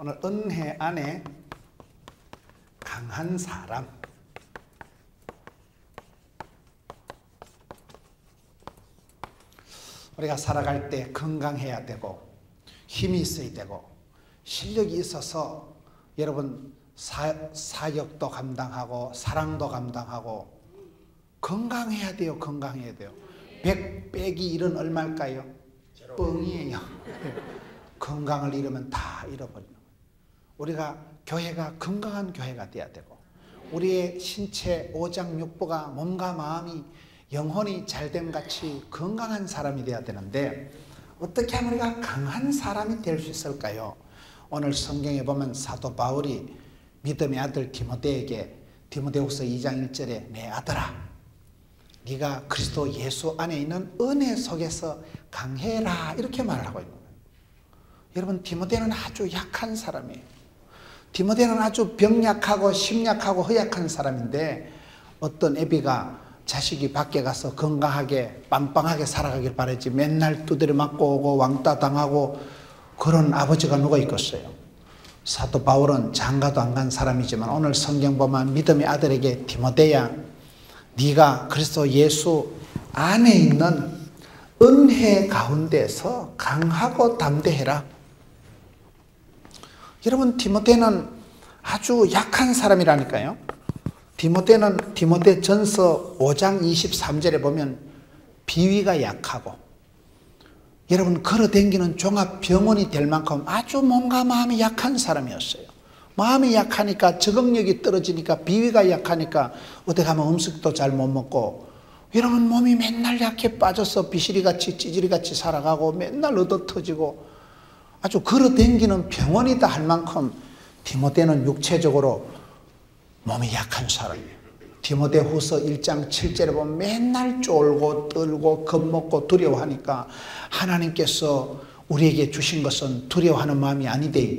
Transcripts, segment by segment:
오늘 은혜 안에 강한 사람. 우리가 살아갈 때 건강해야 되고 힘이 있어야 되고 실력이 있어서 여러분 사역도 감당하고 사랑도 감당하고 건강해야 돼요. 건강해야 돼요. 100 빼기 1은 얼마일까요? 뻥이에요. 건강을 잃으면 다 잃어버리는 거예요. 우리가 교회가 건강한 교회가 돼야 되고 우리의 신체 오장육부가 몸과 마음이 영혼이 잘됨 같이 건강한 사람이 돼야 되는데 어떻게 하면 우리가 강한 사람이 될 수 있을까요? 오늘 성경에 보면 사도 바울이 믿음의 아들 디모데에게 디모데후서 2장 1절에 내 아들아 네가 그리스도 예수 안에 있는 은혜 속에서 강해라 이렇게 말을 하고 있는 거예요. 여러분 디모데는 아주 약한 사람이에요. 디모데는 아주 병약하고 심약하고 허약한 사람인데 어떤 애비가 자식이 밖에 가서 건강하게 빵빵하게 살아가길 바라지 맨날 두드려 맞고 오고 왕따 당하고 그런 아버지가 누가 있겠어요. 사도 바울은 장가도 안 간 사람이지만 오늘 성경 보면 믿음의 아들에게 디모데야 네가 그리스도 예수 안에 있는 은혜 가운데서 강하고 담대해라. 여러분 디모데는 아주 약한 사람이라니까요. 디모데는 디모데전서 5장 23절에 보면 비위가 약하고 여러분 걸어다니는 종합병원이 될 만큼 아주 몸과 마음이 약한 사람이었어요. 마음이 약하니까 적응력이 떨어지니까 비위가 약하니까 어떻게 하면 음식도 잘 못 먹고 여러분 몸이 맨날 약해 빠져서 비실이같이 찌질이같이 살아가고 맨날 얻어터지고 아주 걸어다니는 병원이다 할 만큼 디모데는 육체적으로 몸이 약한 사람이에요. 디모데후서 1장 7절에 보면 맨날 쫄고 떨고 겁먹고 두려워하니까 하나님께서 우리에게 주신 것은 두려워하는 마음이 아니대.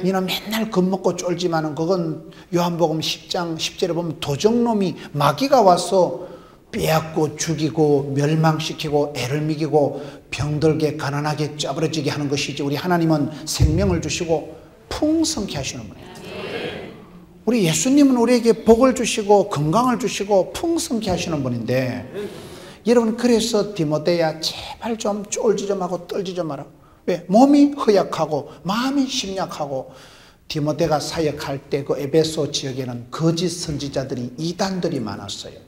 니는 맨날 겁먹고 쫄지만은 그건 요한복음 10장 10절에 보면 도적놈이 마귀가 와서 빼앗고 죽이고 멸망시키고 애를 먹이고 병들게 가난하게 짜부러지게 하는 것이지 우리 하나님은 생명을 주시고 풍성케 하시는 분이에요. 우리 예수님은 우리에게 복을 주시고 건강을 주시고 풍성케 하시는 분인데 여러분 그래서 디모데야 제발 좀 쫄지 좀 하고 떨지 좀 마라. 왜? 몸이 허약하고 마음이 심약하고 디모데가 사역할 때 그 에베소 지역에는 거짓 선지자들이 이단들이 많았어요.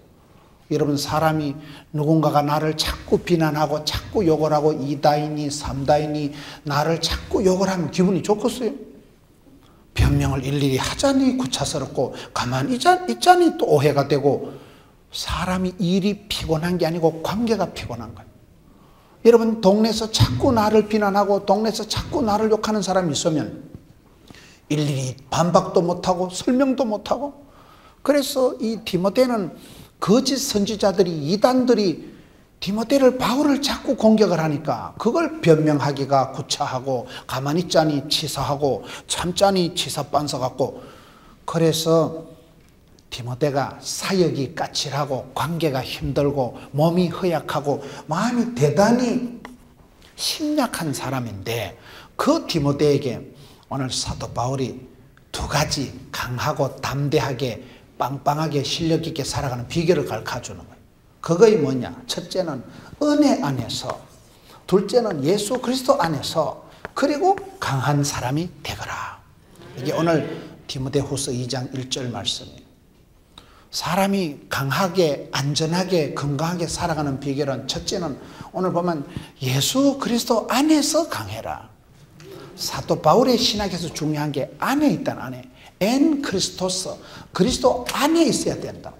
여러분 사람이 누군가가 나를 자꾸 비난하고 자꾸 욕을 하고 이다이니 삼다이니 나를 자꾸 욕을 하면 기분이 좋겠어요? 변명을 일일이 하자니 구차스럽고 가만히 있자니 또 오해가 되고 사람이 일이 피곤한 게 아니고 관계가 피곤한 거예요. 여러분 동네에서 자꾸 나를 비난하고 동네에서 자꾸 나를 욕하는 사람이 있으면 일일이 반박도 못하고 설명도 못하고 그래서 이 디모데는 거짓 선지자들이 이단들이 디모데를 바울을 자꾸 공격을 하니까 그걸 변명하기가 구차하고 가만히 있자니 치사하고 참자니 치사빤서 같고 그래서 디모데가 사역이 까칠하고 관계가 힘들고 몸이 허약하고 마음이 대단히 심약한 사람인데 그 디모데에게 오늘 사도 바울이 두 가지 강하고 담대하게 빵빵하게 실력 있게 살아가는 비결을 가르쳐주는 거예요. 그것이 뭐냐? 첫째는 은혜 안에서, 둘째는 예수 그리스도 안에서, 그리고 강한 사람이 되거라. 이게 오늘 디모데후서 2장 1절 말씀이에요. 사람이 강하게 안전하게 건강하게 살아가는 비결은 첫째는 오늘 보면 예수 그리스도 안에서 강해라. 사도 바울의 신학에서 중요한 게 안에 있다는 안에 엔 크리스토스 그리스도 안에 있어야 된다.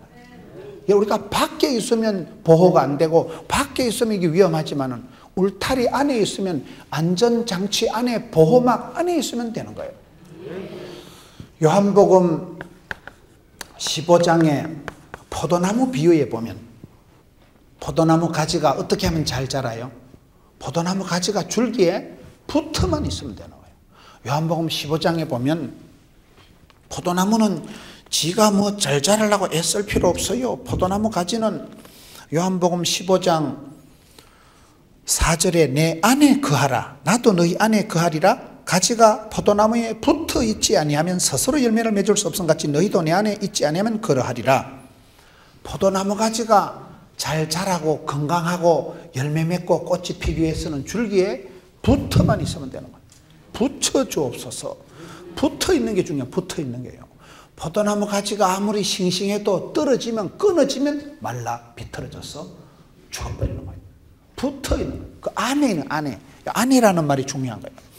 우리가 밖에 있으면 보호가 안 되고 밖에 있으면 이게 위험하지만은 울타리 안에 있으면 안전장치 안에 보호막 안에 있으면 되는 거예요. 요한복음 15장에 포도나무 비유에 보면 포도나무 가지가 어떻게 하면 잘 자라요? 포도나무 가지가 줄기에 붙어만 있으면 되는 거예요. 요한복음 15장에 보면 포도나무는 지가 뭐 잘 자라려고 애쓸 필요 없어요. 포도나무 가지는 요한복음 15장 4절에 내 안에 거하라 나도 너희 안에 거하리라 가지가 포도나무에 붙어 있지 아니하면 스스로 열매를 맺을 수 없음 같이 너희도 내 안에 있지 아니하면 그러하리라. 포도나무 가지가 잘 자라고 건강하고 열매 맺고 꽃이 피기 위해서는 줄기에 붙어만 있으면 되는 거예요. 붙여 주옵소서. 붙어 있는 게 중요해요. 붙어 있는 게요. 포도나무 가지가 아무리 싱싱해도 떨어지면 끊어지면 말라 비틀어져서 죽어버리는 거예요. 붙어 있는 거예요. 그 안에 있는 안이라는 말이 중요한 거예요.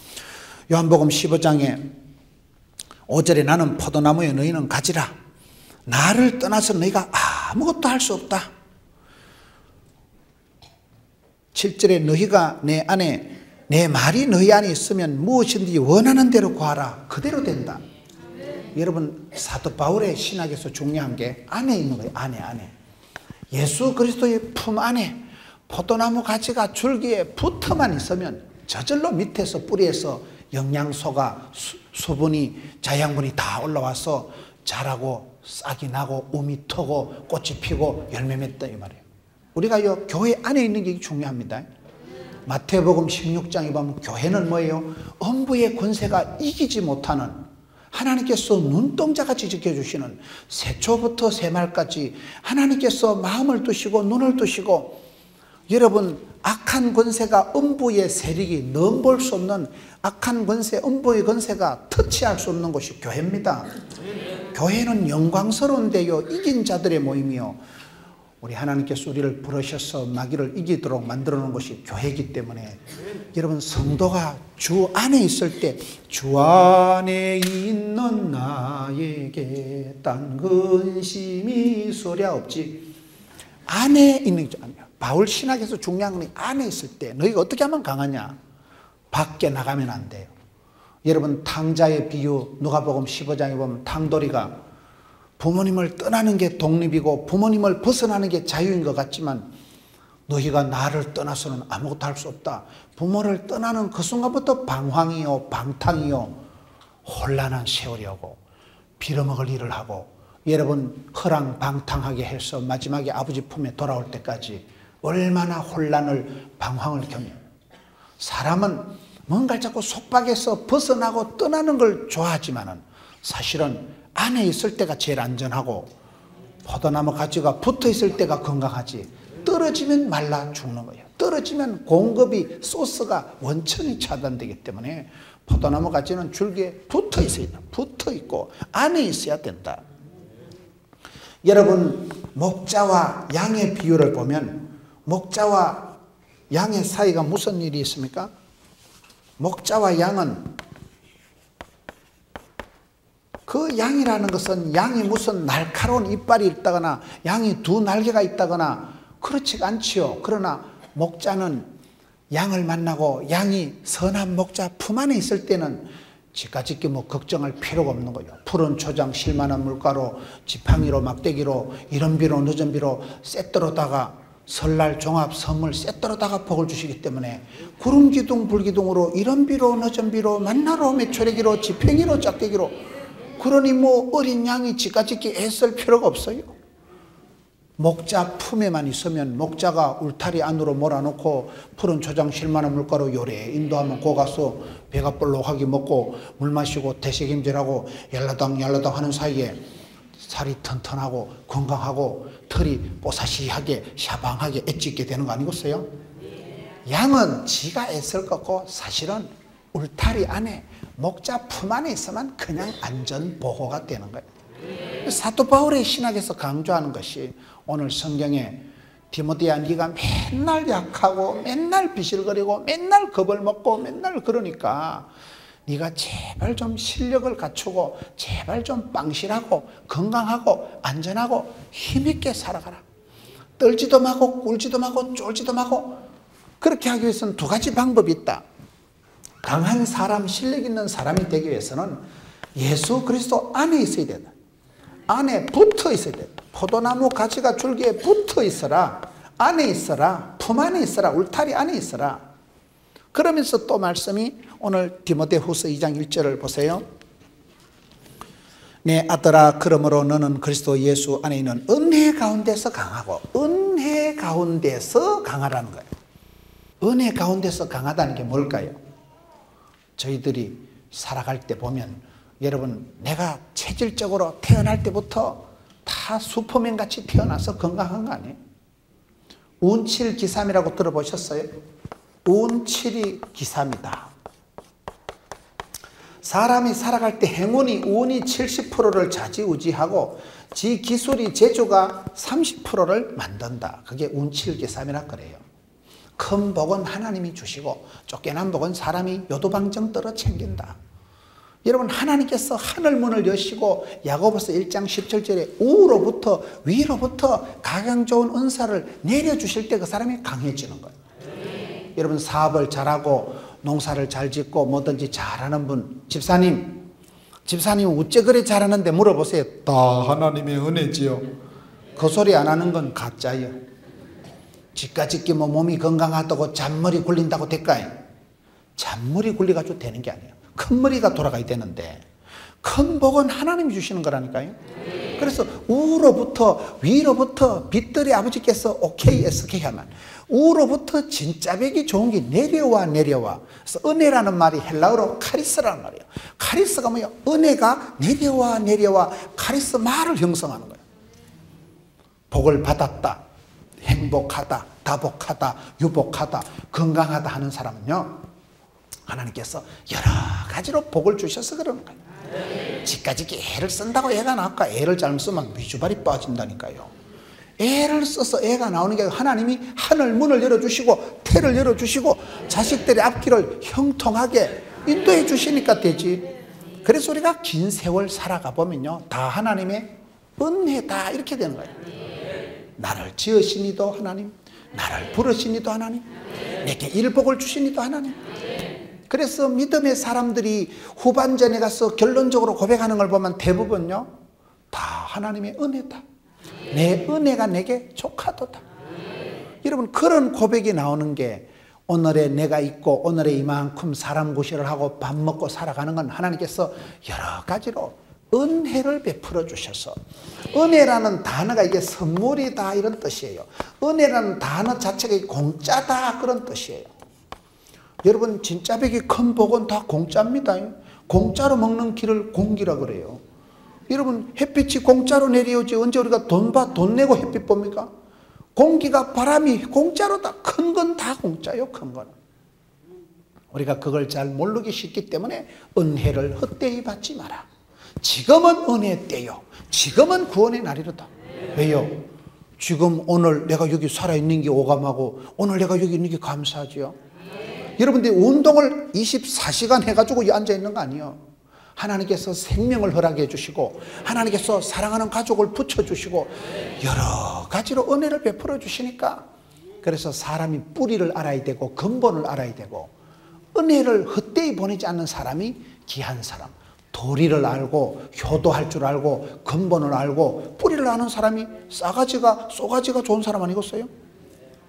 요한복음 15장에 5절에 나는 포도나무에 너희는 가지라. 나를 떠나서 너희가 아무것도 할 수 없다. 7절에 너희가 내 안에 내 말이 너희 안에 있으면 무엇이든지 원하는 대로 구하라. 그대로 된다. 여러분 사도 바울의 신학에서 중요한 게 안에 있는 거예요. 안에. 예수 그리스도의 품 안에 포도나무 가지가 줄기에 붙어만 있으면 저절로 밑에서 뿌리에서 영양소가 수분이 자양분이 다 올라와서 자라고 싹이 나고 움이 트고 꽃이 피고 열매 맺다 이 말이에요. 우리가 이 교회 안에 있는 게 중요합니다. 마태복음 16장에 보면 교회는 뭐예요? 음부의 권세가 이기지 못하는 하나님께서 눈동자같이 지켜주시는 새초부터 새말까지 하나님께서 마음을 두시고 눈을 두시고 여러분 악한 권세가 음부의 세력이 넘볼 수 없는 악한 권세 음부의 권세가 터치할 수 없는 곳이 교회입니다. 교회는 영광스러운 데요 이긴 자들의 모임이요 우리 하나님께서 우리를 부르셔서 마귀를 이기도록 만들어 놓은 것이 교회이기 때문에 여러분 성도가 주 안에 있을 때 주 안에 있는 나에게 딴 근심이 소랴 없지. 안에 있는 게 아니야. 바울 신학에서 중요한 건 안에 있을 때 너희가 어떻게 하면 강하냐. 밖에 나가면 안 돼요. 여러분 탕자의 비유 누가복음 15장에 보면 탕돌이가 부모님을 떠나는 게 독립이고 부모님을 벗어나는 게 자유인 것 같지만 너희가 나를 떠나서는 아무것도 할 수 없다. 부모를 떠나는 그 순간부터 방황이요 방탕이요 혼란한 세월이 오고 빌어먹을 일을 하고 여러분 허랑방탕하게 해서 마지막에 아버지 품에 돌아올 때까지 얼마나 혼란을 방황을 겪냐. 사람은 뭔가를 자꾸 속박해서 벗어나고 떠나는 걸 좋아하지만은 사실은 안에 있을 때가 제일 안전하고 포도나무 가지가 붙어 있을 때가 건강하지 떨어지면 말라 죽는 거예요. 떨어지면 공급이 소스가 원천이 차단되기 때문에 포도나무 가지는 줄기에 붙어 있어야 돼. 붙어 있고 안에 있어야 된다. 여러분 목자와 양의 비유를 보면 목자와 양의 사이가 무슨 일이 있습니까? 목자와 양은 그 양이라는 것은 양이 무슨 날카로운 이빨이 있다거나 양이 두 날개가 있다거나 그렇지가 않지요. 그러나 목자는 양을 만나고 양이 선한 목자 품 안에 있을 때는 지까짓게 뭐 걱정할 필요가 없는 거예요. 푸른 초장 실만한 물가로 지팡이로 막대기로 이른비로 늦은비로 세트로다가 설날 종합 선물 세트로다가 복을 주시기 때문에 구름기둥 불기둥으로 이른비로 늦은비로 만나로 메추레기로 지팡이로 짝대기로 그러니 뭐 어린 양이 지까짓게 애쓸 필요가 없어요. 목자 품에만 있으면 목자가 울타리 안으로 몰아놓고 푸른 초장 실만한 물가로 요래 인도하면 고 가서 배가 볼록하게 먹고 물 마시고 대책임질하고 yar라당 하는 사이에 살이 튼튼하고 건강하고 털이 뽀사시하게 샤방하게 엣지 있게 되는 거 아니겠어요? 양은 지가 애쓸 거고 사실은 울타리 안에 목자 품 안에 있으면 그냥 안전보호가 되는 거예요. 사도 바울의 신학에서 강조하는 것이 오늘 성경에 디모데야 네가 맨날 약하고 맨날 비실거리고 맨날 겁을 먹고 맨날 그러니까 네가 제발 좀 실력을 갖추고 제발 좀 빵실하고 건강하고 안전하고 힘있게 살아가라. 떨지도 마고 꿀지도 마고 쫄지도 마고. 그렇게 하기 위해서는 두 가지 방법이 있다. 강한 사람, 실력 있는 사람이 되기 위해서는 예수 그리스도 안에 있어야 된다. 안에 붙어 있어야 된다. 포도나무 가지가 줄기에 붙어 있어라. 안에 있어라. 품 안에 있어라. 울타리 안에 있어라. 그러면서 또 말씀이 오늘 디모데후서 2장 1절을 보세요. 내 아들아 그러므로 너는 그리스도 예수 안에 있는 은혜 가운데서 강하고 은혜 가운데서 강하라는 거예요. 은혜 가운데서 강하다는 게 뭘까요? 저희들이 살아갈 때 보면 여러분 내가 체질적으로 태어날 때부터 다 슈퍼맨 같이 태어나서 건강한 거 아니에요? 운칠기삼이라고 들어보셨어요? 운칠이 기삼이다. 사람이 살아갈 때 행운이 운이 70%를 좌지우지하고 지 기술이 재주가 30%를 만든다. 그게 운칠기삼이라 그래요. 큰 복은 하나님이 주시고 쫓겨난 복은 사람이 요도방정 떨어 챙긴다. 여러분 하나님께서 하늘문을 여시고 야고보서 1장 17절에 우로부터 위로부터 가장 좋은 은사를 내려주실 때 그 사람이 강해지는 거예요. 여러분 사업을 잘하고 농사를 잘 짓고 뭐든지 잘하는 분, 집사님 어째 그래 잘하는데 물어보세요. 다 하나님의 은혜지요. 그 소리 안 하는 건 가짜예요. 집가짓기 뭐 몸이 건강하다고 잔머리 굴린다고 될까요? 잔머리 굴려가지고 되는 게 아니에요. 큰 머리가 돌아가야 되는데 큰 복은 하나님이 주시는 거라니까요. 그래서 우로부터 위로부터 빛들이 아버지께서 오케이 SK 하면 우로부터 진짜 백이 좋은 게 내려와. 그래서 은혜라는 말이 헬라어로 카리스라는 말이에요. 카리스가 뭐예요? 은혜가 내려와 카리스마를 형성하는 거예요. 복을 받았다, 행복하다, 다복하다, 유복하다, 건강하다 하는 사람은요, 하나님께서 여러 가지로 복을 주셔서 그러는 거예요. 지까지기 애를 쓴다고 애가 나올까? 애를 잘못 쓰면 미주발이 빠진다니까요. 애를 써서 애가 나오는 게 하나님이 하늘 문을 열어주시고 태를 열어주시고 자식들의 앞길을 형통하게 인도해 주시니까 되지. 그래서 우리가 긴 세월 살아가 보면요, 다 하나님의 은혜다 이렇게 되는 거예요. 나를 지으신 이도 하나님, 나를 부르신 이도 하나님, 내게 일복을 주신 이도 하나님. 그래서 믿음의 사람들이 후반전에 가서 결론적으로 고백하는 걸 보면 대부분요, 다 하나님의 은혜다. 내 은혜가 내게 족하도다. 여러분 그런 고백이 나오는 게 오늘의 내가 있고 오늘의 이만큼 사람 구실을 하고 밥 먹고 살아가는 건 하나님께서 여러 가지로 은혜를 베풀어 주셔서, 은혜라는 단어가 이게 선물이다 이런 뜻이에요. 은혜라는 단어 자체가 공짜다 그런 뜻이에요. 여러분 진짜 백이 큰 복은 다 공짜입니다. 공짜로 먹는 길을 공기라 그래요. 여러분 햇빛이 공짜로 내려오지 언제 우리가 돈 내고 햇빛 봅니까? 공기가 바람이 공짜로다. 큰 건 다 공짜요. 큰 건. 우리가 그걸 잘 모르기 쉽기 때문에 은혜를 헛되이 받지 마라. 지금은 은혜 때요. 지금은 구원의 날이로다. 왜요? 지금 오늘 내가 여기 살아있는 게 오감하고 오늘 내가 여기 있는 게 감사하지요. 여러분들이 운동을 24시간 해가지고 앉아있는 거 아니에요. 하나님께서 생명을 허락해 주시고 하나님께서 사랑하는 가족을 붙여주시고 여러 가지로 은혜를 베풀어 주시니까, 그래서 사람이 뿌리를 알아야 되고 근본을 알아야 되고, 은혜를 헛되이 보내지 않는 사람이 귀한 사람, 도리를 알고 효도할 줄 알고 근본을 알고 뿌리를 아는 사람이 쏘가지가 좋은 사람 아니겠어요?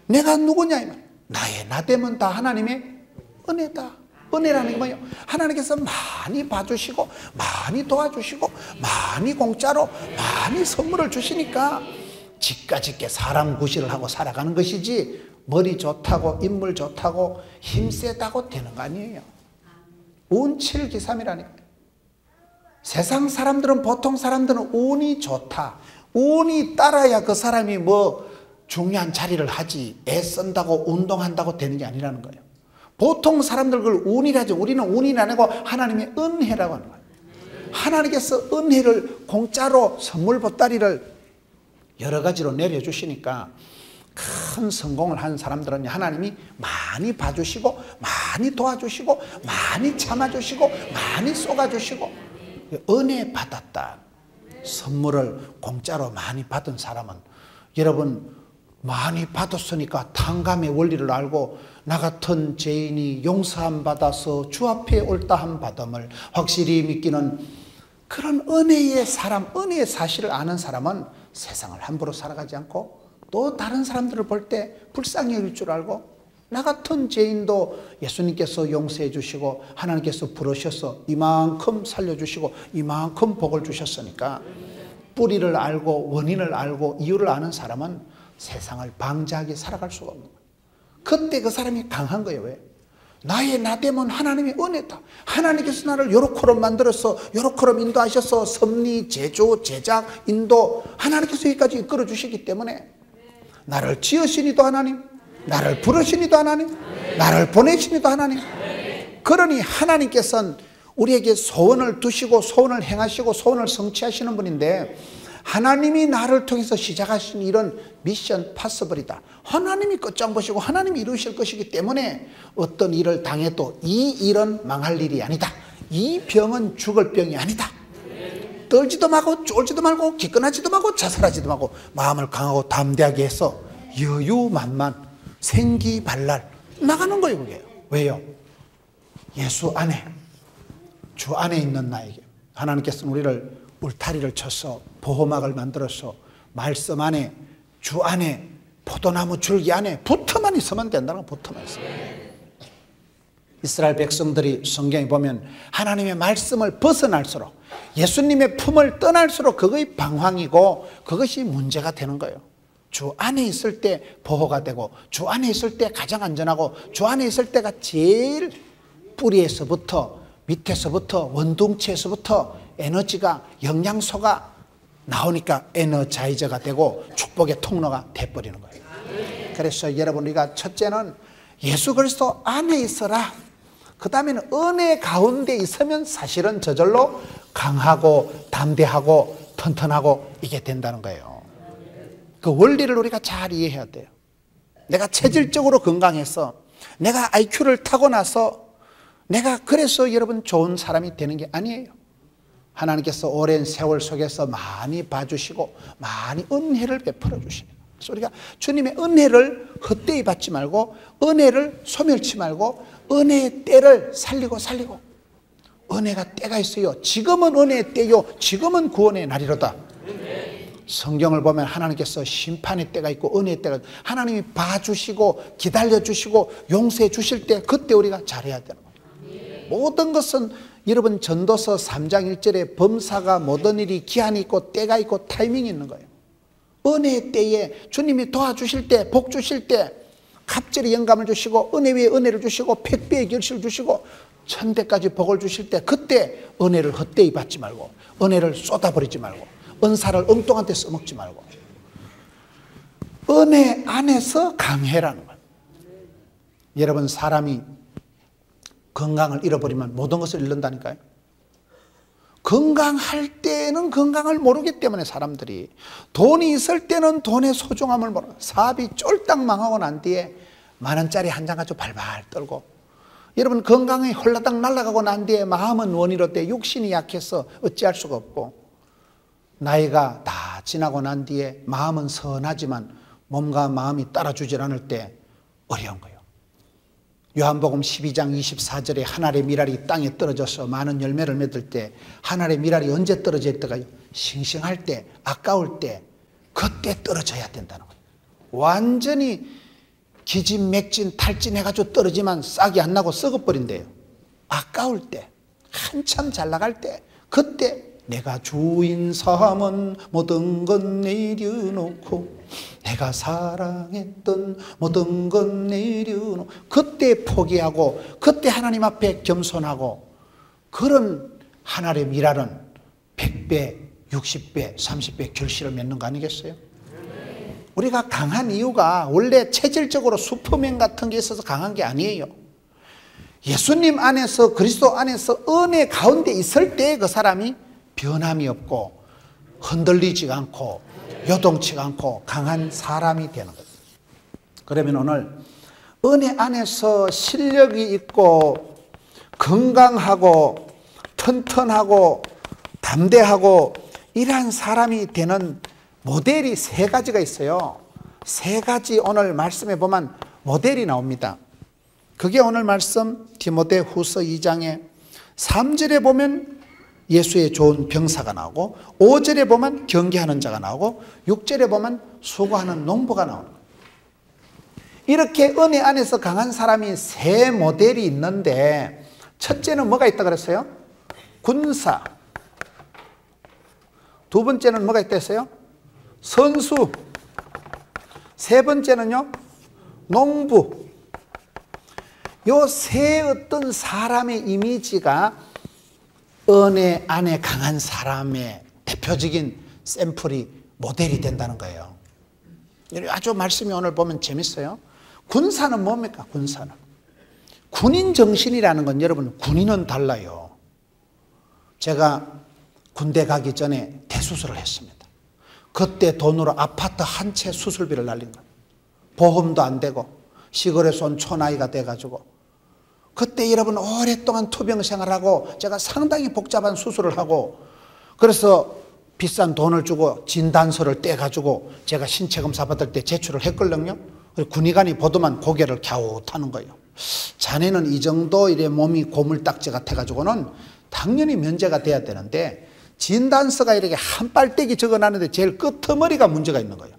내가 누구냐 이 말. 나의 나됨은 다 하나님의 은혜다. 은혜라는 게 뭐예요? 하나님께서 많이 봐주시고 많이 도와주시고 많이 공짜로 많이 선물을 주시니까 지까짓게 사람 구실을 하고 살아가는 것이지 머리 좋다고 인물 좋다고 힘세다고 되는 거 아니에요. 운칠기삼이라니까요. 세상 사람들은, 보통 사람들은 운이 좋다, 운이 따라야 그 사람이 뭐 중요한 자리를 하지, 애쓴다고 운동한다고 되는 게 아니라는 거예요. 보통 사람들 그걸 운이라죠. 우리는 운이 아니고 하나님의 은혜라고 하는 거예요. 하나님께서 은혜를 공짜로 선물 보따리를 여러 가지로 내려주시니까 큰 성공을 한 사람들은 하나님이 많이 봐주시고 많이 도와주시고 많이 참아주시고 많이 쏘가주시고, 은혜 받았다, 선물을 공짜로 많이 받은 사람은, 여러분 많이 받았으니까 탕감의 원리를 알고 나 같은 죄인이 용서함 받아서 주 앞에 옳다함 받음을 확실히 믿기는 그런 은혜의 사람, 은혜의 사실을 아는 사람은 세상을 함부로 살아가지 않고 또 다른 사람들을 볼 때 불쌍히 여길 줄 알고, 나 같은 죄인도 예수님께서 용서해 주시고 하나님께서 부르셔서 이만큼 살려주시고 이만큼 복을 주셨으니까 뿌리를 알고 원인을 알고 이유를 아는 사람은 세상을 방자하게 살아갈 수가 없는 거예요. 그때 그 사람이 강한 거예요. 왜? 나의 나됨은 하나님의 은혜다. 하나님께서 나를 요렇게로 만들어서 요렇게로 인도하셔서 섭리, 제조, 제작, 인도 하나님께서 여기까지 이끌어 주시기 때문에 나를 지으시니도 하나님, 나를 부르시니도 하나님, 나를 보내시니도 하나님. 그러니 하나님께서는 우리에게 소원을 두시고 소원을 행하시고 소원을 성취하시는 분인데 하나님이 나를 통해서 시작하신 일은 미션 파서블이다. 하나님이 끝장 보시고 하나님이 이루실 것이기 때문에 어떤 일을 당해도 이 일은 망할 일이 아니다. 이 병은 죽을 병이 아니다. 떨지도 말고 쫄지도 말고 기권하지도 말고 자살하지도 말고 마음을 강하고 담대하게 해서 여유만만 생기발랄 나가는 거예요. 그게 왜요? 예수 안에, 주 안에 있는 나에게 하나님께서는 우리를 울타리를 쳐서 보호막을 만들어서 말씀 안에, 주 안에, 포도나무 줄기 안에 붙어만 있으면 된다는 거. 붙어만 있으면. 이스라엘 백성들이 성경에 보면 하나님의 말씀을 벗어날수록, 예수님의 품을 떠날수록 그것이 방황이고 그것이 문제가 되는 거예요. 주 안에 있을 때 보호가 되고 주 안에 있을 때 가장 안전하고 주 안에 있을 때가 제일 뿌리에서부터 밑에서부터 원둥체에서부터 에너지가, 영양소가 나오니까 에너자이저가 되고 축복의 통로가 돼버리는 거예요. 그래서 여러분, 우리가 첫째는 예수 그리스도 안에 있어라. 그 다음에는 은혜 가운데 있으면 사실은 저절로 강하고 담대하고 튼튼하고 이게 된다는 거예요. 그 원리를 우리가 잘 이해해야 돼요. 내가 체질적으로 건강해서, 내가 IQ를 타고나서, 내가 그래서 여러분 좋은 사람이 되는 게 아니에요. 하나님께서 오랜 세월 속에서 많이 봐주시고 많이 은혜를 베풀어 주시네요. 그래서 우리가 주님의 은혜를 헛되이 받지 말고 은혜를 소멸치 말고 은혜의 때를 살리고 은혜가 때가 있어요. 지금은 은혜의 때요, 지금은 구원의 날이로다. 성경을 보면 하나님께서 심판의 때가 있고 은혜의 때가, 하나님이 봐주시고 기다려주시고 용서해 주실 때 그때 우리가 잘해야 되는 거예요. 모든 것은 여러분 전도서 3장 1절에 범사가 모든 일이 기한이 있고 때가 있고 타이밍이 있는 거예요. 은혜의 때에 주님이 도와주실 때, 복 주실 때 갑절의 영감을 주시고 은혜 위에 은혜를 주시고 백배의 결실을 주시고 천대까지 복을 주실 때 그때 은혜를 헛되이 받지 말고 은혜를 쏟아버리지 말고 은사를 엉뚱한 데 써먹지 말고 은혜 안에서 강해라는 거예요. 여러분, 사람이 건강을 잃어버리면 모든 것을 잃는다니까요. 건강할 때는 건강을 모르기 때문에 사람들이, 돈이 있을 때는 돈의 소중함을 모르고, 사업이 쫄딱 망하고 난 뒤에 만원짜리 한 장 가지고 발발 떨고, 여러분 건강이 홀라당 날아가고 난 뒤에 마음은 원이로 때 육신이 약해서 어찌할 수가 없고, 나이가 다 지나고 난 뒤에 마음은 선하지만 몸과 마음이 따라주질 않을 때 어려운 거예요. 요한복음 12장 24절에 한 알의 밀알이 땅에 떨어져서 많은 열매를 맺을 때, 한 알의 밀알이 언제 떨어질 때가요? 싱싱할 때, 아까울 때, 그때 떨어져야 된다는 거예요. 완전히 기진맥진 탈진해가지고 떨어지면 싹이 안 나고 썩어버린대요. 아까울 때, 한참 잘 나갈 때, 그때 내가 주인 삼은 모든 것 내려놓고 내가 사랑했던 모든 것 내려놓고 그때 포기하고 그때 하나님 앞에 겸손하고, 그런 하나의 밀알은 100배, 60배, 30배 결실을 맺는 거 아니겠어요? 우리가 강한 이유가 원래 체질적으로 슈퍼맨 같은 게 있어서 강한 게 아니에요. 예수님 안에서, 그리스도 안에서 은혜 가운데 있을 때 그 사람이 변함이 없고 흔들리지가 않고 요동치가 않고 강한 사람이 되는 거예요. 그러면 오늘 은혜 안에서 실력이 있고 건강하고 튼튼하고 담대하고 이러한 사람이 되는 모델이 세 가지가 있어요. 세 가지 오늘 말씀에 보면 모델이 나옵니다. 그게 오늘 말씀 디모데후서 2장에 3절에 보면 예수의 좋은 병사가 나오고, 5절에 보면 경계하는 자가 나오고, 6절에 보면 수고하는 농부가 나오는 거예요. 이렇게 은혜 안에서 강한 사람이 세 모델이 있는데, 첫째는 뭐가 있다 그랬어요? 군사. 두 번째는 뭐가 있다 했어요? 선수. 세 번째는요? 농부. 요 세 어떤 사람의 이미지가 은혜 안에 강한 사람의 대표적인 샘플이 모델이 된다는 거예요. 아주 말씀이 오늘 보면 재밌어요. 군사는 뭡니까? 군사는 군인 정신이라는 건, 여러분, 군인은 달라요. 제가 군대 가기 전에 대수술을 했습니다. 그때 돈으로 아파트 한 채 수술비를 날린 거예요. 보험도 안 되고 시골에서 온 촌아이가 돼가지고, 그때 여러분 오랫동안 투병 생활하고 제가 상당히 복잡한 수술을 하고, 그래서 비싼 돈을 주고 진단서를 떼가지고 제가 신체 검사 받을 때 제출을 했거든요. 군의관이 보더만 고개를 갸웃하는 거예요. 자네는 이 정도 이래 몸이 고물딱지 같아가지고는 당연히 면제가 돼야 되는데, 진단서가 이렇게 한 빨대기 적어놨는데 제일 끄트머리가 문제가 있는 거예요.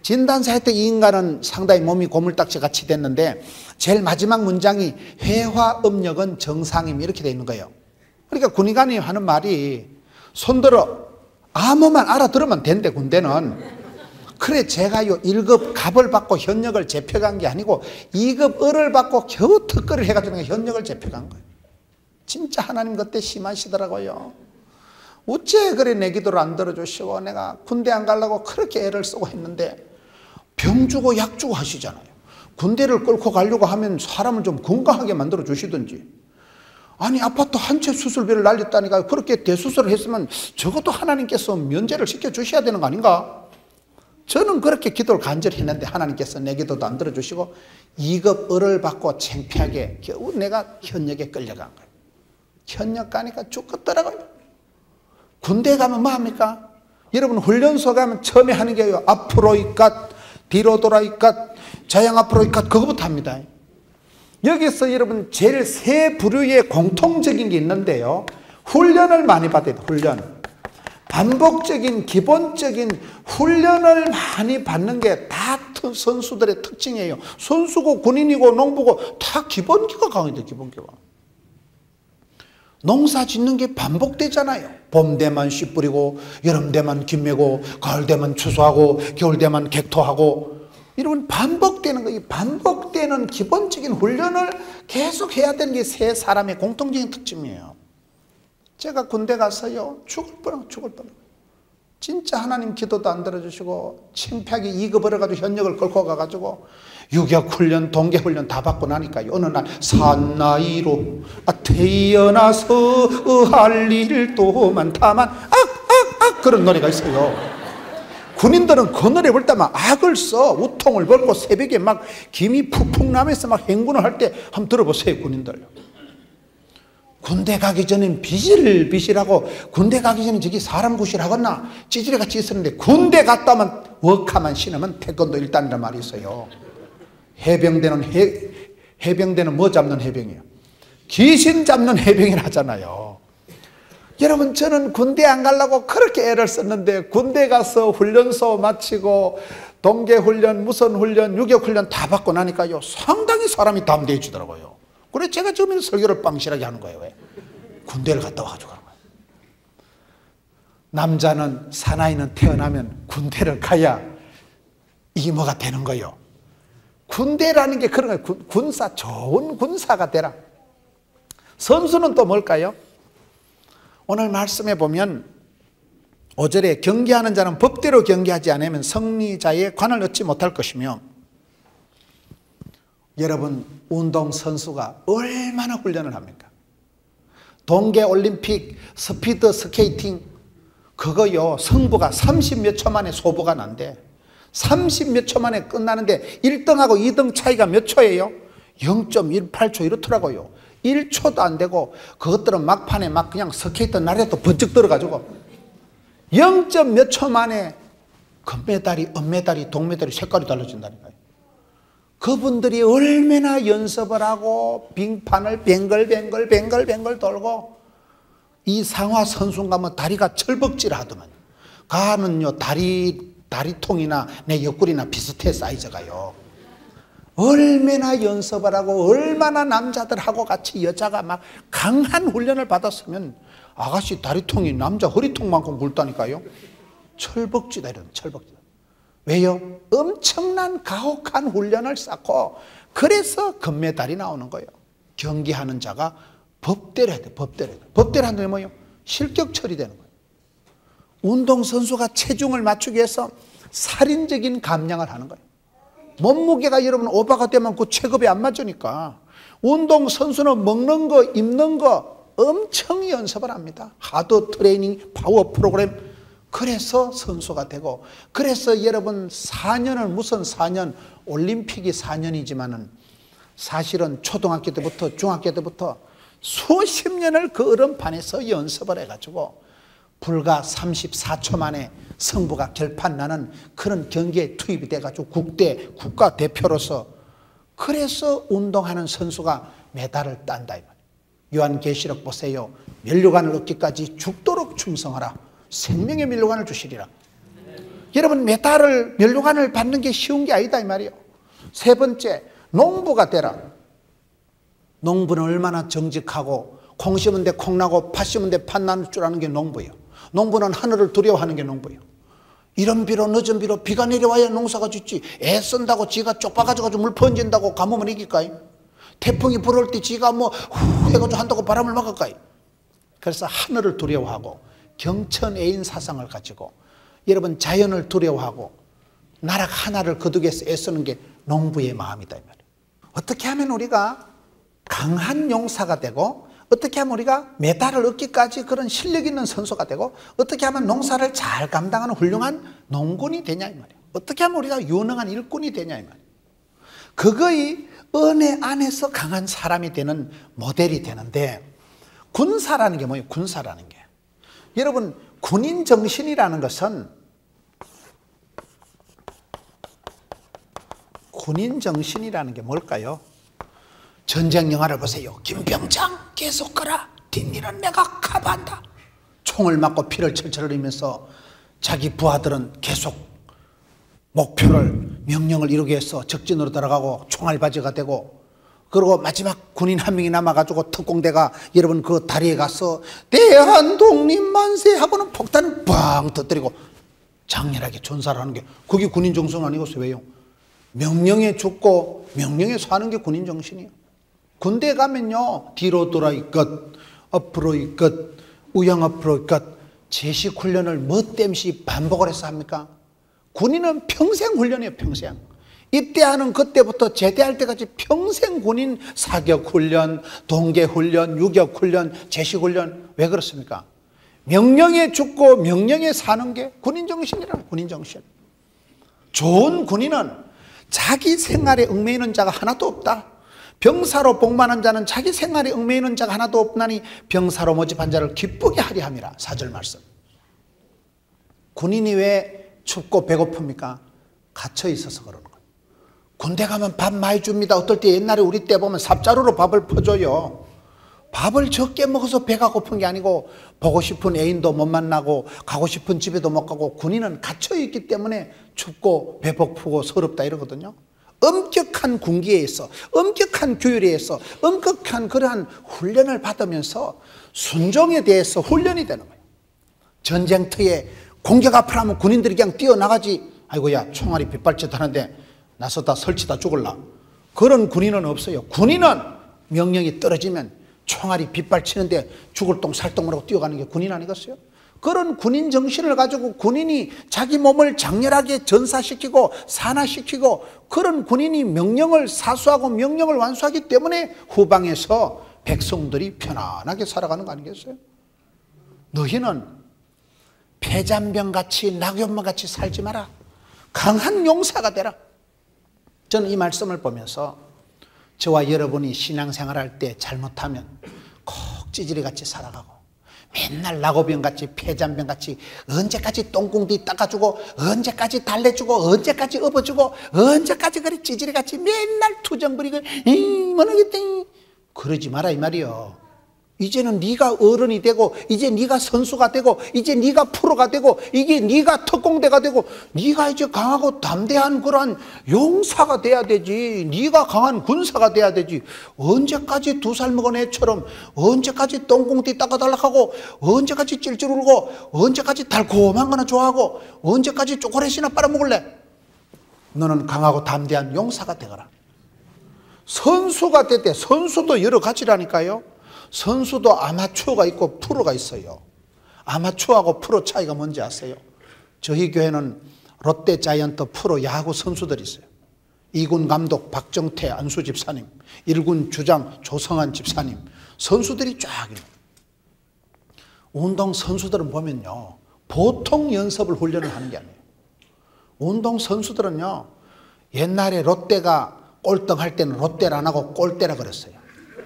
진단서 할 때 이 인간은 상당히 몸이 고물딱지 같이 됐는데 제일 마지막 문장이 회화음력은 정상임, 이렇게 돼 있는 거예요. 그러니까 군의관이 하는 말이 손들어 아무만 알아들으면 된대, 군대는. 그래 제가요 1급 갑을 받고 현역을 재펴간 게 아니고 2급 을을 받고 겨우 특거를 해가지고 현역을 재펴간 거예요. 진짜 하나님 그때 심하시더라고요. 어째 그래 내 기도를 안 들어주시고, 내가 군대 안 가려고 그렇게 애를 쓰고 했는데 병 주고 약 주고 하시잖아요. 군대를 끌고 가려고 하면 사람을 좀 건강하게 만들어 주시든지, 아니 아파트 한 채 수술비를 날렸다니까. 그렇게 대수술을 했으면 적어도 하나님께서 면제를 시켜 주셔야 되는 거 아닌가? 저는 그렇게 기도를 간절히 했는데 하나님께서 내 기도도 안 들어주시고 2급 을을 받고 창피하게 겨우 내가 현역에 끌려간 거예요. 현역 가니까 죽겠더라고요. 군대 가면 뭐 합니까? 여러분 훈련소 가면 처음에 하는 게요, 앞으로 이깟 뒤로 돌아 이깟 자양 앞으로 이깟, 그거부터 합니다. 여기서 여러분 제일 세 부류의 공통적인 게 있는데요, 훈련을 많이 받아야 돼요. 훈련, 반복적인 기본적인 훈련을 많이 받는 게 다 선수들의 특징이에요. 선수고 군인이고 농부고 다 기본기가 강해요. 기본기가. 농사 짓는 게 반복되잖아요. 봄 되면 씨 뿌리고, 여름 되면 김 메고, 가을 되면 추수하고, 겨울 되면 객토하고, 이런 반복되는 거, 이 반복되는 기본적인 훈련을 계속 해야 되는 게 세 사람의 공통적인 특징이에요. 제가 군대 가서요 죽을 뻔. 진짜 하나님 기도도 안 들어주시고 창피하게 2급 얻어가지고 현역을 끌고 가가지고 유격훈련, 동계훈련 다 받고 나니까요, 어느 날 산나이로 태어나서 할 일도 많다만 악 그런 노래가 있어요. 군인들은 그 노래 볼 때만 악을 써, 우통을 벗고 새벽에 막 김이 푹푹 나면서 막 행군을 할 때 한번 들어보세요. 군인들 군대 가기 전엔 비실비실하고, 군대 가기 전에 저기 사람 구실하겠나 찌질이같이 있었는데 군대 갔다 오면 워카만 신으면 태권도 1단이라는 말이 있어요. 해병대는 뭐 잡는 해병이에요? 귀신 잡는 해병이라 하잖아요. 여러분 저는 군대 안 가려고 그렇게 애를 썼는데 군대 가서 훈련소 마치고 동계훈련, 무선훈련, 유격훈련 다 받고 나니까요 상당히 사람이 담대해지더라고요. 그래 제가 처음에는 설교를 빵실하게 하는 거예요. 왜? 군대를 갔다 와가지고 그런 거예요. 남자는, 사나이는 태어나면 군대를 가야 이모가 되는 거예요. 군대라는 게 그런 거예요. 군사, 좋은 군사가 되라. 선수는 또 뭘까요? 오늘 말씀해 보면 5절에 경기하는 자는 법대로 경기하지 않으면 승리자의 관을 얻지 못할 것이며, 여러분 운동선수가 얼마나 훈련을 합니까? 동계올림픽 스피드 스케이팅 그거요 승부가 30몇 초 만에 소부가 난대. 30몇 초 만에 끝나는데 1등하고 2등 차이가 몇 초예요? 0.18초 이렇더라고요. 1초도 안 되고 그것들은 막판에 막 그냥 스케이트 날에도 번쩍 들어가지고 0. 몇 초 만에 금메달이, 은메달이, 동메달이 색깔이 달라진다니까요. 그분들이 얼마나 연습을 하고 빙판을 뱅글뱅글 돌고, 이 상화 선수 가면 다리가 철벅질 하더만. 가는요 다리통이나 내 옆구리나 비슷해 사이즈가요. 얼마나 연습을 하고 얼마나 남자들하고 같이 여자가 막 강한 훈련을 받았으면 아가씨 다리통이 남자 허리통만큼 굵다니까요. 철벅지다 이런 철벅지. 왜요? 엄청난 가혹한 훈련을 쌓고 그래서 금메달이 나오는 거예요. 경기하는 자가 법대로 해야 돼. 법대로 해야 돼. 법대로 한다는 게 뭐예요? 실격 처리되는 거예요. 운동선수가 체중을 맞추기 위해서 살인적인 감량을 하는 거예요. 몸무게가 여러분 오버가 되면 그 체급에 안 맞으니까 운동선수는 먹는 거, 입는 거 엄청 연습을 합니다. 하드 트레이닝, 파워 프로그램. 그래서 선수가 되고, 그래서 여러분 4년은 무슨 4년, 올림픽이 4년이지만은 사실은 초등학교 때부터 중학교 때부터 수십 년을 그 얼음판에서 연습을 해가지고 불과 34초 만에 승부가 결판나는 그런 경기에 투입이 돼가지고 국가대표로서, 그래서 운동하는 선수가 메달을 딴다 이 말이에요. 요한계시록 보세요. 면류관을 얻기까지 죽도록 충성하라. 생명의 면류관을 주시리라. 여러분 메달을, 면류관을 받는 게 쉬운 게 아니다 이 말이에요. 세 번째, 농부가 되라. 농부는 얼마나 정직하고 콩 심은 데 콩 나고 팥 심은 데 팥 나는 줄 아는 게 농부예요. 농부는 하늘을 두려워하는 게 농부예요. 이른 비로 늦은 비로 비가 내려와야 농사가 짓지. 애쓴다고 지가 쪽박아가지고 물 번진다고 가뭄을 이길까요? 태풍이 불을 때 지가 후 해가지고 한다고 바람을 막을까요? 그래서 하늘을 두려워하고 경천애인 사상을 가지고 여러분 자연을 두려워하고 나라 하나를 거두기 위해서 애쓰는 게 농부의 마음이다 이 말이에요. 어떻게 하면 우리가 강한 용사가 되고, 어떻게 하면 우리가 메달을 얻기까지 그런 실력 있는 선수가 되고, 어떻게 하면 농사를 잘 감당하는 훌륭한 농군이 되냐 이 말이에요. 어떻게 하면 우리가 유능한 일꾼이 되냐 이 말이에요. 그거의 은혜 안에서 강한 사람이 되는 모델이 되는데, 군사라는 게 뭐예요? 군사라는 게, 여러분 군인 정신이라는 것은, 군인 정신이라는 게 뭘까요? 전쟁 영화를 보세요. 김병장 계속 가라. 뒷일은 내가 커버한다. 총을 맞고 피를 철철 흘리면서 자기 부하들은 계속 목표를, 명령을 이루기 위해서 적진으로 들어가고 총알바지가 되고, 그리고 마지막 군인 한 명이 남아가지고 특공대가 여러분 그 다리에 가서 대한독립 만세 하고는 폭탄을 뻥 터뜨리고 장렬하게 전사를 하는 게, 그게 군인 정신 아니겠어요? 왜요? 명령에 죽고 명령에 사는 게 군인 정신이에요. 군대 가면요, 뒤로 돌아 있것, 앞으로 있것, 우양 앞으로 있것, 제식 훈련을 멋댐시 반복을 해서 합니까? 군인은 평생 훈련이에요. 평생. 입대하는 그때부터 제대할 때까지 평생 군인 사격 훈련, 동계 훈련, 유격 훈련, 제식 훈련. 왜 그렇습니까? 명령에 죽고 명령에 사는 게 군인 정신이라는, 군인 정신. 좋은 군인은 자기 생활에 얽매이는 자가 하나도 없다. 병사로 복만한 자는 자기 생활에 얽매이는 자가 하나도 없나니 병사로 모집한 자를 기쁘게 하리 함이라. 4절 말씀. 군인이 왜 춥고 배고픕니까? 갇혀 있어서 그러는 거예요. 군대 가면 밥 많이 줍니다. 어떨 때 옛날에 우리 때 보면 삽자루로 밥을 퍼줘요. 밥을 적게 먹어서 배가 고픈 게 아니고, 보고 싶은 애인도 못 만나고 가고 싶은 집에도 못 가고, 군인은 갇혀 있기 때문에 춥고 배고프고 서럽다 이러거든요. 엄격한 군기에서, 엄격한 규율에서, 엄격한 그러한 훈련을 받으면서 순종에 대해서 훈련이 되는 거예요. 전쟁터에 공격 앞을 하면 군인들이 그냥 뛰어나가지. 아이고야 총알이 빗발짓 하는데 나서다 설치다 죽을라. 그런 군인은 없어요. 군인은 명령이 떨어지면 총알이 빗발치는데 죽을 똥 살똥 하고 뛰어가는 게 군인 아니겠어요? 그런 군인 정신을 가지고 군인이 자기 몸을 장렬하게 전사시키고 산화시키고, 그런 군인이 명령을 사수하고 명령을 완수하기 때문에 후방에서 백성들이 편안하게 살아가는 거 아니겠어요? 너희는 폐잔병같이 낙엽만같이 살지 마라. 강한 용사가 되라. 저는 이 말씀을 보면서 저와 여러분이 신앙생활할 때 잘못하면 꼭 찌질이같이 살아가고, 맨날 낙오병같이 폐잔병같이 언제까지 똥궁디 닦아주고, 언제까지 달래주고, 언제까지 업어주고, 언제까지 그리 찌질이같이 맨날 투정 부리고 뭐하겠다 그러지 마라 이 말이요. 이제는 네가 어른이 되고, 이제 네가 선수가 되고, 이제 네가 프로가 되고, 이게 네가 특공대가 되고, 네가 이제 강하고 담대한 그러한 용사가 돼야 되지. 네가 강한 군사가 돼야 되지. 언제까지 2살 먹은 애처럼, 언제까지 똥공띠 닦아달라고, 언제까지 찔찔 울고, 언제까지 달콤한 거나 좋아하고, 언제까지 초콜릿이나 빨아먹을래? 너는 강하고 담대한 용사가 되거라. 선수가 됐대. 선수도 여러 가지라니까요. 선수도 아마추어가 있고 프로가 있어요. 아마추어하고 프로 차이가 뭔지 아세요? 저희 교회는 롯데 자이언트 프로 야구 선수들이 있어요. 2군 감독 박정태 안수 집사님, 1군 주장 조성한 집사님, 선수들이 쫙 있어요. 운동 선수들은 보면요, 보통 연습을 훈련을 하는 게 아니에요. 운동 선수들은요, 옛날에 롯데가 꼴등할 때는 롯데를 안 하고 꼴대라 그랬어요.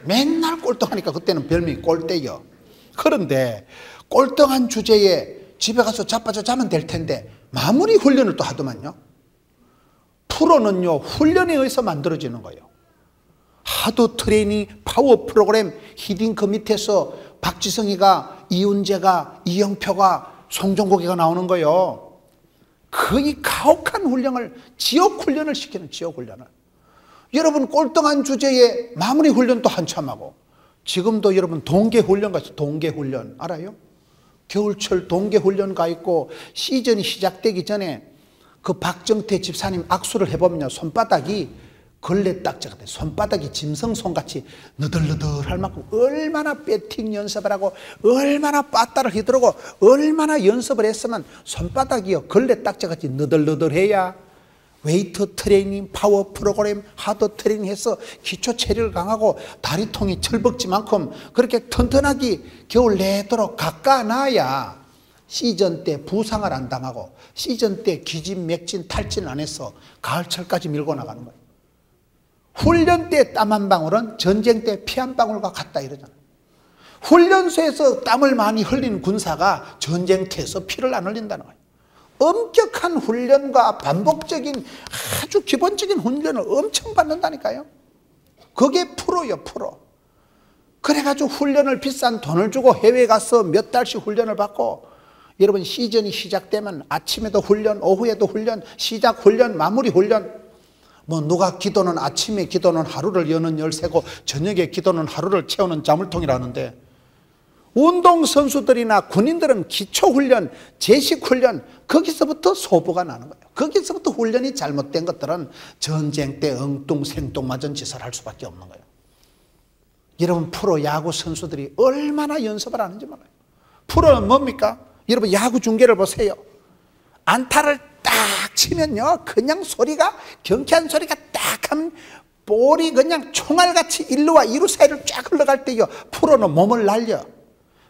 맨날 꼴등하니까 그때는 별명이 꼴대요. 그런데 꼴등한 주제에 집에 가서 자빠져 자면 될 텐데 마무리 훈련을 또 하더만요. 프로는요, 훈련에 의해서 만들어지는 거예요. 하드 트레이닝 파워 프로그램 히딩크 밑에서 박지성이가, 이훈재가, 이영표가, 송종국이가 나오는 거예요. 거의 가혹한 훈련을, 지옥 훈련을 시키는 지옥 훈련을. 여러분 꼴등한 주제에 마무리 훈련도 한참 하고, 지금도 여러분 동계 훈련 가서 동계 훈련 알아요? 겨울철 동계 훈련 가 있고 시즌이 시작되기 전에 그 박정태 집사님 악수를 해보면요, 손바닥이 걸레딱지가 돼. 손바닥이 짐승손같이 너덜너덜할 만큼 얼마나 배팅 연습을 하고 얼마나 빠따를 히들고 얼마나 연습을 했으면 손바닥이요 걸레딱지같이 너덜너덜해야 웨이트 트레이닝, 파워 프로그램, 하드 트레이닝 해서 기초 체력을 강하고 다리통이 철벅지만큼 그렇게 튼튼하게 겨울 내도록 깎아놔야 시즌 때 부상을 안 당하고 시즌 때 기진, 맥진, 탈진 안 해서 가을철까지 밀고 나가는 거예요. 훈련 때 땀 한 방울은 전쟁 때 피 한 방울과 같다 이러잖아요. 훈련소에서 땀을 많이 흘리는 군사가 전쟁터에서 피를 안 흘린다는 거예요. 엄격한 훈련과 반복적인 아주 기본적인 훈련을 엄청 받는다니까요. 그게 프로요, 프로. 그래가지고 훈련을 비싼 돈을 주고 해외에 가서 몇 달씩 훈련을 받고, 여러분 시즌이 시작되면 아침에도 훈련, 오후에도 훈련, 시작 훈련, 마무리 훈련. 뭐 누가 기도는 아침에 기도는 하루를 여는 열쇠고 저녁에 기도는 하루를 채우는 자물통이라는데, 운동선수들이나 군인들은 기초훈련, 제식훈련, 거기서부터 소부가 나는 거예요. 거기서부터 훈련이 잘못된 것들은 전쟁 때 엉뚱생뚱맞은 짓을 할 수밖에 없는 거예요. 여러분 프로 야구 선수들이 얼마나 연습을 하는지 몰라요. 프로는 뭡니까? 여러분 야구 중계를 보세요. 안타를 딱 치면요, 그냥 소리가, 경쾌한 소리가 딱 하면 볼이 그냥 총알같이 1루와 2루 사이를 쫙 흘러갈 때요, 프로는 몸을 날려.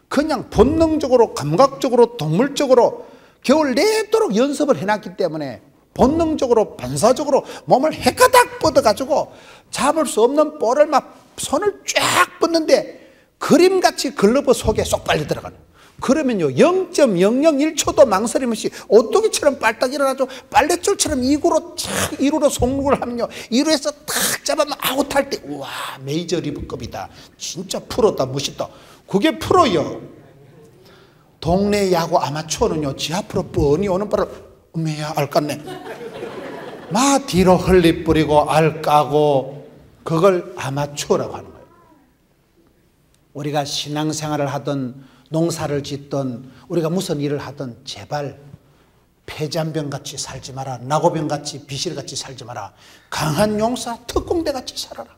그냥 본능적으로, 감각적으로, 동물적으로 겨울 내도록 연습을 해놨기 때문에 본능적으로, 반사적으로 몸을 해가닥 뻗어가지고 잡을 수 없는 볼을 막 손을 쫙 뻗는데 그림같이 글러브 속에 쏙 빨려 들어가는. 그러면요 0.001초도 망설임 없이 오뚜기처럼 빨딱 일어나죠. 빨래줄처럼 2루로 송구를 하면요 2루에서 탁 잡으면 아웃할 때 우와 메이저리그급이다, 진짜 프로다, 멋있다. 그게 프로요. 동네 야구 아마추어는요 지 앞으로 뻔히 오는 발을 어메야 알 깠네 막 뒤로 흘리 뿌리고 알 까고, 그걸 아마추어라고 하는 거예요. 우리가 신앙생활을 하든 농사를 짓든 우리가 무슨 일을 하든 제발 폐잔병같이 살지 마라. 낙오병같이 비실같이 살지 마라. 강한 용사 특공대같이 살아라.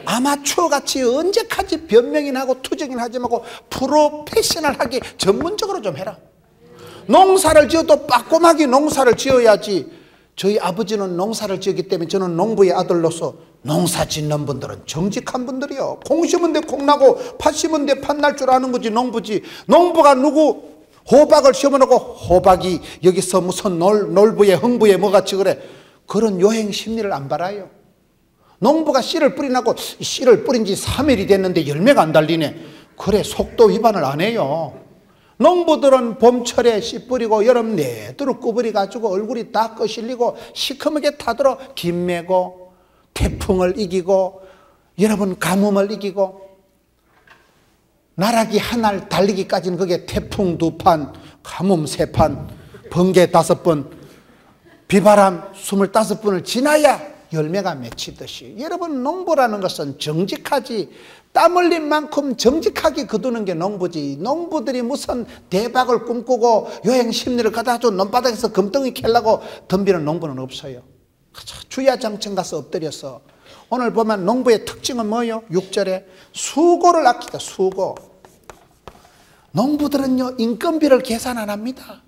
아마추어같이 언제까지 변명인하고 투정인하지 말고 프로페셔널하게 전문적으로 좀 해라. 농사를 지어도 빠꼼하게 농사를 지어야지. 저희 아버지는 농사를 지었기 때문에 저는 농부의 아들로서 농사 짓는 분들은 정직한 분들이요. 콩 심은 데 콩 나고 팥 심은 데 팥 날 줄 아는 거지 농부지. 농부가 누구 호박을 심어놓고 호박이 여기서 무슨 놀부에 흥부에 뭐같이 그래. 그런 요행 심리를 안 바라요. 농부가 씨를 뿌리나고 씨를 뿌린 지 3일이 됐는데 열매가 안 달리네. 그래 속도 위반을 안 해요. 농부들은 봄철에 씨 뿌리고 여름 내도록 구부리 가지고 얼굴이 다 거실리고 시커멓게 타들어 김 메고 태풍을 이기고 여러분 가뭄을 이기고, 나락이 한 알 달리기까지는 그게 태풍 2판, 가뭄 3판, 번개 5번, 비바람 25번을 지나야 열매가 맺히듯이, 여러분 농부라는 것은 정직하지, 땀 흘린 만큼 정직하게 거두는 게 농부지. 농부들이 무슨 대박을 꿈꾸고 여행 심리를 가다가 논바닥에서 금덩이 캘라고 덤비는 농부는 없어요. 주야장천 가서 엎드려서 오늘 보면 농부의 특징은 뭐예요? 6절에 수고를 아끼다. 수고. 농부들은요 인건비를 계산 안 합니다.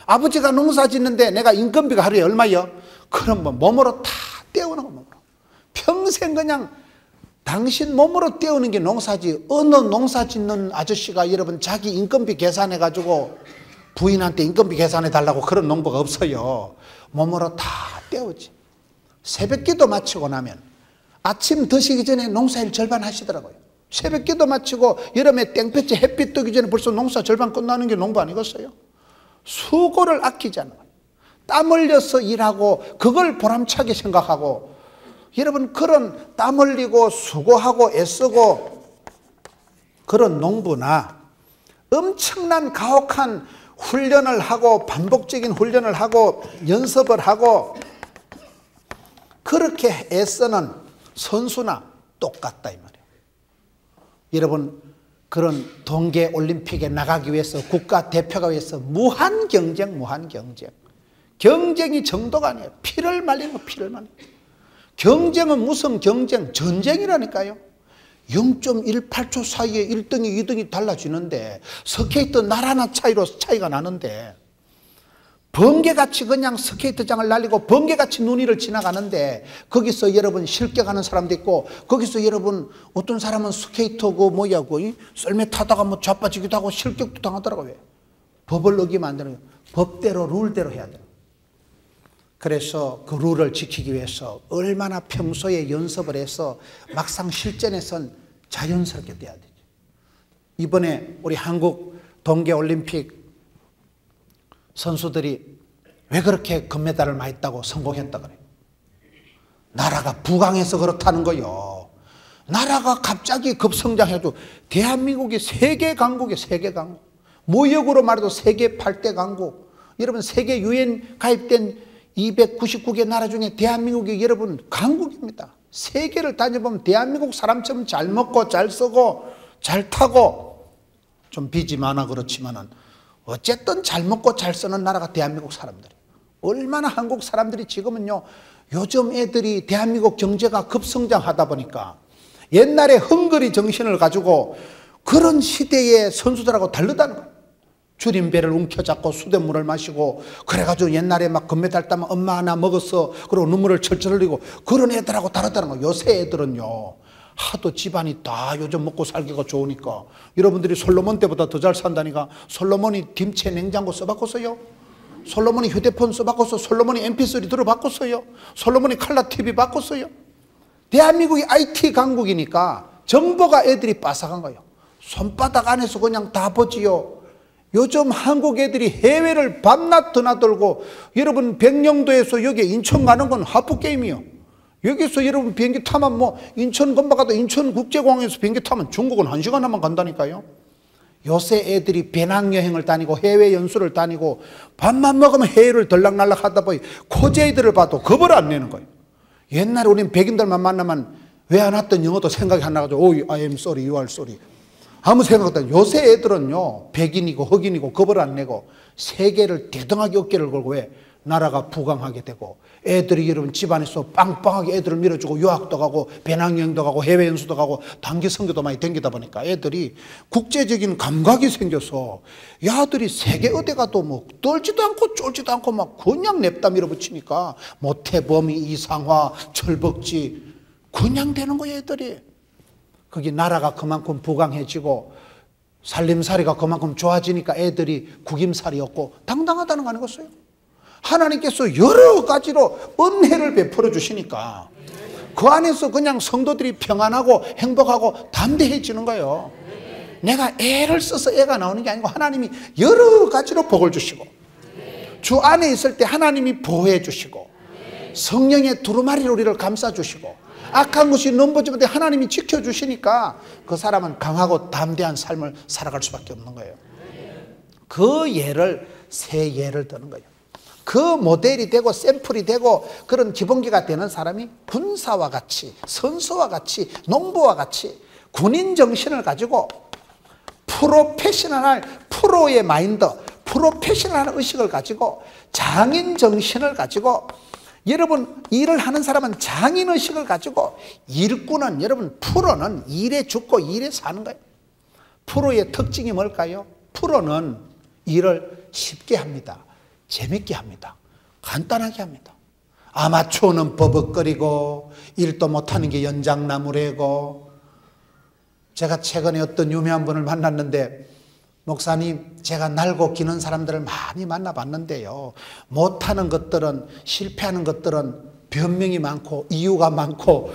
아버지가 농사 짓는데 내가 인건비가 하루에 얼마요? 그럼 뭐 몸으로 다 떼우는 거. 몸으로. 평생 그냥 당신 몸으로 떼우는 게 농사지. 어느 농사 짓는 아저씨가 여러분 자기 인건비 계산해 가지고 부인한테 인건비 계산해 달라고 그런 농부가 없어요. 몸으로 다 떼우지. 새벽기도 마치고 나면 아침 드시기 전에 농사일 절반 하시더라고요. 새벽기도 마치고 여름에 땡볕에 햇빛 뜨기 전에 벌써 농사 절반 끝나는 게 농부 아니겠어요? 수고를 아끼지 않아요. 땀 흘려서 일하고 그걸 보람차게 생각하고, 여러분 그런 땀 흘리고 수고하고 애쓰고 그런 농부나 엄청난 가혹한 훈련을 하고 반복적인 훈련을 하고 연습을 하고 그렇게 애쓰는 선수나 똑같다 이 말이에요. 여러분 그런 동계올림픽에 나가기 위해서 국가대표가 위해서 무한 경쟁. 경쟁이 정도가 아니에요. 피를 말리는 거, 피를 말리는 거. 경쟁은 무슨 경쟁? 전쟁이라니까요. 0.18초 사이에 1등이 2등이 달라지는데, 스케이트 날 하나 차이로 차이가 나는데, 번개같이 그냥 스케이트장을 날리고 번개같이 눈이를 지나가는데, 거기서 여러분 실격하는 사람도 있고, 거기서 여러분 어떤 사람은 스케이터 썰매 타다가 뭐 자빠지기도 하고 실격도 당하더라고요. 법을 어기면 안 되는 거예요. 법대로 룰대로 해야 돼요. 그래서 그 룰을 지키기 위해서 얼마나 평소에 연습을 해서 막상 실전에선 자연스럽게 돼야 되죠. 이번에 우리 한국 동계올림픽 선수들이 왜 그렇게 금메달을 많이 따고 성공했다 그래요? 나라가 부강해서 그렇다는 거요. 나라가 갑자기 급성장해도 대한민국이 세계 강국이에요. 세계 강국. 무역으로 말해도 세계 8대 강국. 여러분 세계 유엔 가입된 299개 나라 중에 대한민국이 여러분 강국입니다. 세계를 다녀보면 대한민국 사람처럼 잘 먹고 잘 쓰고 잘 타고, 좀 빚이 많아 그렇지만은 어쨌든 잘 먹고 잘 쓰는 나라가 대한민국 사람들이에요. 얼마나 한국 사람들이 지금은요, 요즘 애들이 대한민국 경제가 급성장하다 보니까 옛날에 헝그리 정신을 가지고 그런 시대의 선수들하고 다르다는 거예요. 줄임배를 움켜잡고 수돗물을 마시고, 그래가지고 옛날에 막 금메달 따면 엄마 하나 먹었어 그리고 눈물을 철철 흘리고 그런 애들하고 다르다는 거예요. 요새 애들은요 하도 집안이 다 요즘 먹고 살기가 좋으니까, 여러분들이 솔로몬 때보다 더 잘 산다니까. 솔로몬이 김치 냉장고 써바꿨어요. 솔로몬이 휴대폰 써바꿨어. 솔로몬이 mp3 들어바꿨어요. 솔로몬이 칼라 TV 바꿨어요. 대한민국이 IT 강국이니까 정보가 애들이 빠삭한 거예요. 손바닥 안에서 그냥 다 보지요. 요즘 한국 애들이 해외를 밤낮 드나들고, 여러분 백령도에서 여기 인천 가는 건 하프게임이요. 여기서 여러분 비행기 타면 뭐 인천 금방 가도 인천국제공항에서 비행기 타면 중국은 1시간 하면 간다니까요. 요새 애들이 배낭여행을 다니고 해외 연수를 다니고 밥만 먹으면 해외를 들락날락 하다 보니 코제이들을 봐도 겁을 안 내는 거예요. 옛날에 우린 백인들만 만나면 왜 안 왔던 영어도 생각이 안 나가지고 Oh, I am sorry, you are sorry 아무 생각 없다. 요새 애들은요 백인이고 흑인이고 겁을 안 내고 세계를 대등하게 어깨를 걸고, 왜? 나라가 부강하게 되고 애들이 여러분 집안에서 빵빵하게 애들을 밀어주고 유학도 가고 배낭여행도 가고 해외 연수도 가고 단기 선교도 많이 다니다 보니까 애들이 국제적인 감각이 생겨서 야들이 세계 어디 가도 뭐 떨지도 않고 쫄지도 않고 막 그냥 냅다 밀어붙이니까 모태범이 이상화 철벅지 그냥 되는 거예요. 애들이 거기 나라가 그만큼 부강해지고 살림살이가 그만큼 좋아지니까 애들이 구김살이 없고 당당하다는 거 아니겠어요? 하나님께서 여러 가지로 은혜를 베풀어 주시니까 그 안에서 그냥 성도들이 평안하고 행복하고 담대해지는 거예요. 내가 애를 써서 애가 나오는 게 아니고 하나님이 여러 가지로 복을 주시고 주 안에 있을 때 하나님이 보호해 주시고 성령의 두루마리로 우리를 감싸 주시고 악한 것이 넘보지 못해 하나님이 지켜주시니까 그 사람은 강하고 담대한 삶을 살아갈 수밖에 없는 거예요. 그 예를, 새 예를 드는 거예요. 그 모델이 되고 샘플이 되고 그런 기본기가 되는 사람이 군사와 같이, 선수와 같이, 농부와 같이 군인 정신을 가지고 프로페셔널한 프로의 마인드, 프로페셔널한 의식을 가지고 장인 정신을 가지고 여러분, 일을 하는 사람은 장인의식을 가지고, 일꾼은, 여러분, 프로는 일에 죽고 일에 사는 거예요. 프로의 특징이 뭘까요? 프로는 일을 쉽게 합니다. 재밌게 합니다. 간단하게 합니다. 아마추어는 버벅거리고 일도 못하는 게 연장나무래고. 제가 최근에 어떤 유명한 분을 만났는데, 목사님, 제가 날고 기는 사람들을 많이 만나봤는데요, 못하는 것들은, 실패하는 것들은 변명이 많고 이유가 많고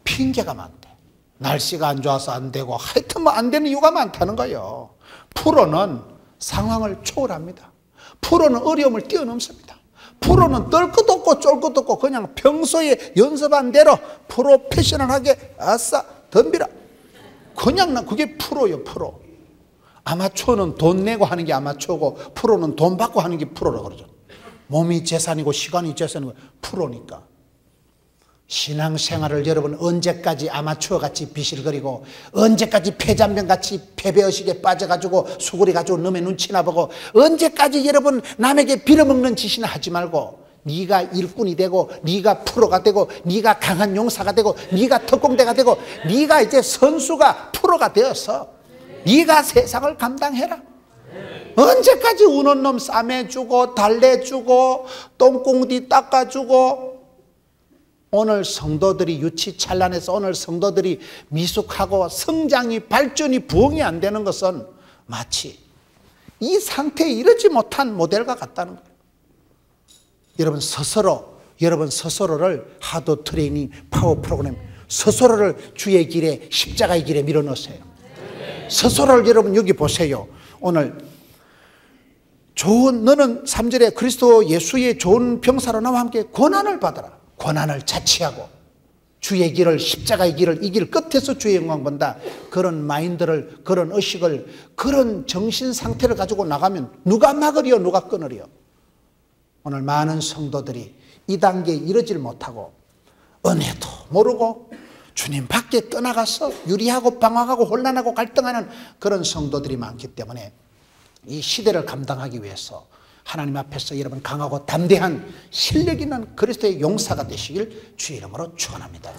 핑계가 많대. 날씨가 안 좋아서 안 되고, 하여튼 뭐 안 되는 이유가 많다는 거예요. 프로는 상황을 초월합니다. 프로는 어려움을 뛰어넘습니다. 프로는 떨 것도 없고 쫄 것도 없고 그냥 평소에 연습한 대로 프로페셔널하게 아싸 덤비라. 그냥 그게 프로요, 프로. 아마추어는 돈 내고 하는 게 아마추어고, 프로는 돈 받고 하는 게 프로라고 그러죠. 몸이 재산이고 시간이 재산이고 프로니까. 신앙생활을 여러분 언제까지 아마추어같이 비실거리고, 언제까지 폐잔병같이 패배의식에 빠져가지고 수구리 가지고 놈의 눈치나 보고, 언제까지 여러분 남에게 빌어먹는 짓이나 하지 말고, 네가 일꾼이 되고, 네가 프로가 되고, 네가 강한 용사가 되고, 네가 특공대가 되고, 네가 이제 선수가 프로가 되어서 네가 세상을 감당해라. 언제까지 우는 놈 싸매주고 달래주고 똥꽁디 닦아주고. 오늘 성도들이 유치찬란해서 오늘 성도들이 미숙하고 성장이 발전이 부흥이 안 되는 것은 마치 이 상태에 이르지 못한 모델과 같다는 거예요. 여러분 스스로를 하드 트레이닝 파워 프로그램, 스스로를 주의 길에 십자가의 길에 밀어넣으세요. 스스로를 여러분 여기 보세요. 오늘 너는 3절에 그리스도 예수의 좋은 병사로 나와 함께 고난을 받아라. 고난을 자취하고 주의 길을, 십자가의 길을, 이 길 끝에서 주의 영광 본다. 그런 마인드를, 그런 의식을, 그런 정신 상태를 가지고 나가면 누가 막으리요, 누가 끊으리요. 오늘 많은 성도들이 이 단계에 이르질 못하고 은혜도 모르고 주님 밖에 떠나가서 유리하고 방황하고 혼란하고 갈등하는 그런 성도들이 많기 때문에 이 시대를 감당하기 위해서 하나님 앞에서 여러분 강하고 담대한 실력 있는 그리스도의 용사가 되시길 주의 이름으로 축원합니다.